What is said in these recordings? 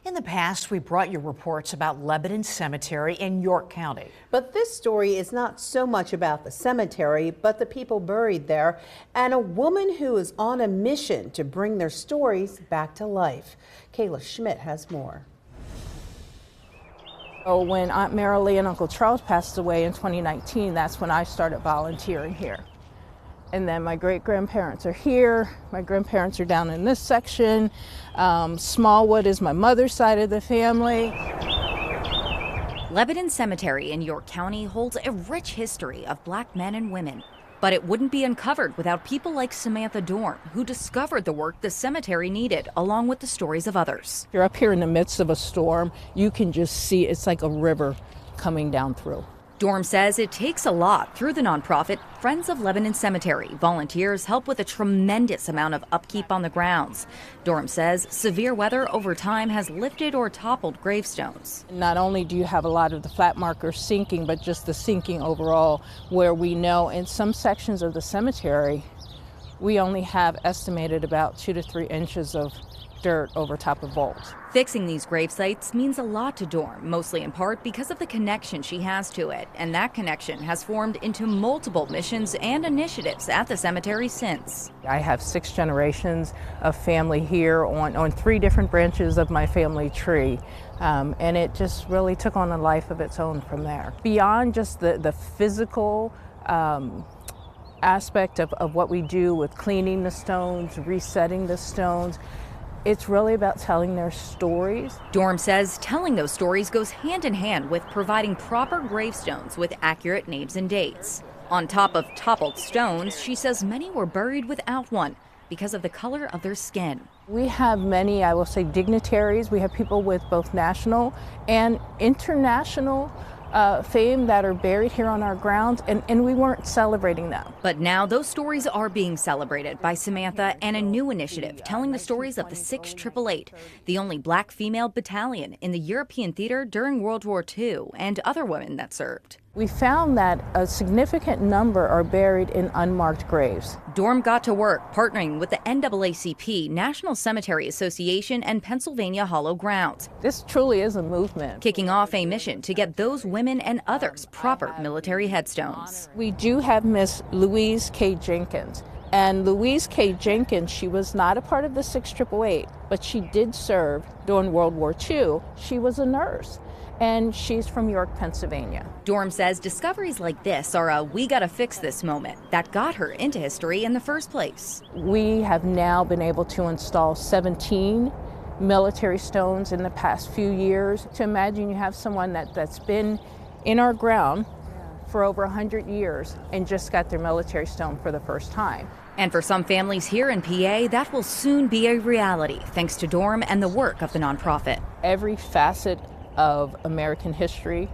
In the past, we brought you reports about Lebanon Cemetery in York County. But this story is not so much about the cemetery, but the people buried there and a woman who is on a mission to bring their stories back to life. Kayla Schmidt has more. When Aunt Marilee and Uncle Charles passed away in 2019, that's when I started volunteering here. And then my great-grandparents are here. My grandparents are down in this section. Smallwood is my mother's side of the family. Lebanon Cemetery in York County holds a rich history of Black men and women. But it wouldn't be uncovered without people like Samantha Dorm, who discovered the work the cemetery needed, along with the stories of others. You're up here in the midst of a storm. You can just see it's like a river coming down through. Dorm says it takes a lot. Through the nonprofit Friends of Lebanon Cemetery, volunteers help with a tremendous amount of upkeep on the grounds. Dorm says severe weather over time has lifted or toppled gravestones. Not only do you have a lot of the flat markers sinking, but just the sinking overall, where we know in some sections of the cemetery, we only have estimated about 2 to 3 inches of dirt over top of vaults. Fixing these grave sites means a lot to Dorm, mostly in part because of the connection she has to it. And that connection has formed into multiple missions and initiatives at the cemetery since. I have 6 generations of family here on 3 different branches of my family tree. And it just really took on a life of its own from there. Beyond just the physical aspect of what we do with cleaning the stones, resetting the stones, it's really about telling their stories. Dorm says telling those stories goes hand in hand with providing proper gravestones with accurate names and dates. On top of toppled stones, she says many were buried without one because of the color of their skin. We have many, I will say, dignitaries. We have people with both national and international fame that are buried here on our grounds, and we weren't celebrating them. But now those stories are being celebrated by Samantha and a new initiative telling the stories of the 688, the only Black female battalion in the European theater during World War II, and other women that served. We found that a significant number are buried in unmarked graves. Dorm got to work partnering with the NAACP, National Cemetery Association, and Pennsylvania Hollow Grounds. This truly is a movement. Kicking off a mission to get those women and others proper military headstones. We do have Miss Louise K. Jenkins. And Louise K. Jenkins, she was not a part of the 6888, but she did serve during World War II. She was a nurse, and she's from York, Pennsylvania. Dorm says discoveries like this are a we gotta fix this moment that got her into history in the first place. We have now been able to install 17 military stones in the past few years. To imagine you have someone that's been in our ground for over 100 years and just got their military stone for the first time. And for some families here in PA, that will soon be a reality thanks to Dorm and the work of the nonprofit. Every facet of American history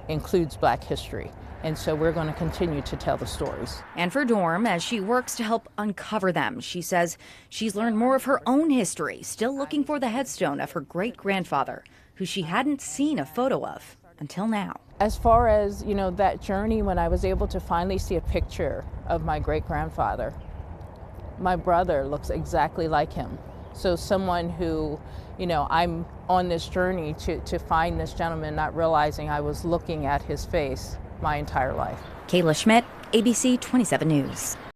includes Black history. And so we're going to continue to tell the stories. And for Dorm, as she works to help uncover them, she says she's learned more of her own history, still looking for the headstone of her great-grandfather, who she hadn't seen a photo of until now. As far as, that journey when I was able to finally see a picture of my great-grandfather, my brother looks exactly like him. So someone who, I'm on this journey to find this gentleman, not realizing I was looking at his face my entire life. Kayla Schmidt, ABC 27 News.